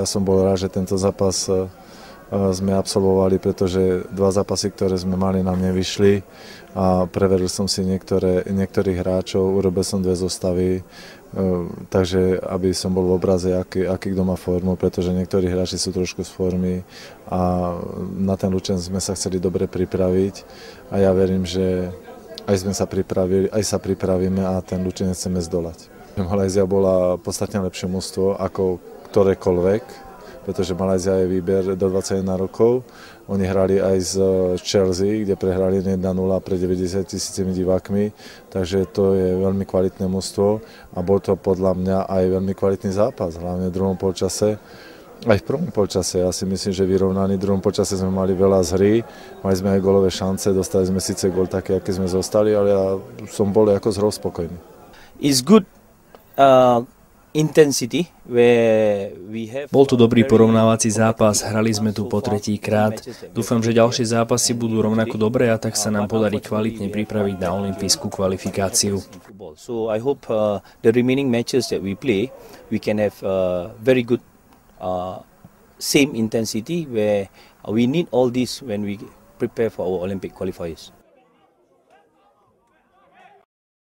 Ja som bol rád, že tento zápas sme absolvovali, pretože dva zápasy, ktoré sme mali, nám nevyšli a preveril som si niektorých hráčov, urobil som dve zostavy, takže aby som bol v obraze, aký kto má formu, pretože niektorí hráči sú trošku z formy a na ten Lučenec sme sa chceli dobre pripraviť a ja verím, že aj sme sa pripravili, aj sa pripravíme a ten Lučenec chceme zdolať. Malajzia bola podstatne lepšie mužstvo ako ktorékoľvek, pretože Malajzia je výber do 21 rokov. Oni hrali aj z Chelsea, kde prehrali 1-0 pre 90 000 divákmi, takže to je veľmi kvalitné mužstvo a bol to podľa mňa aj veľmi kvalitný zápas, hlavne v druhom polčase. Aj v prvom polčase, ja si myslím, že vyrovnaný. V druhom polčase sme mali veľa z hry, mali sme aj golové šance, dostali sme síce gól také, aké sme zostali, ale ja som bol ako z hrou spokojný. It's good intensity. Bol to dobrý porovnávací zápas, hrali sme tu po tretíkrát. Dúfam, že ďalšie zápasy budú rovnako dobré a tak sa nám podarí kvalitne pripraviť na olympijskú kvalifikáciu. So I hope the remaining matches that we play, we can have very good same intensity where we need all this when we prepare for our Olympic qualifiers.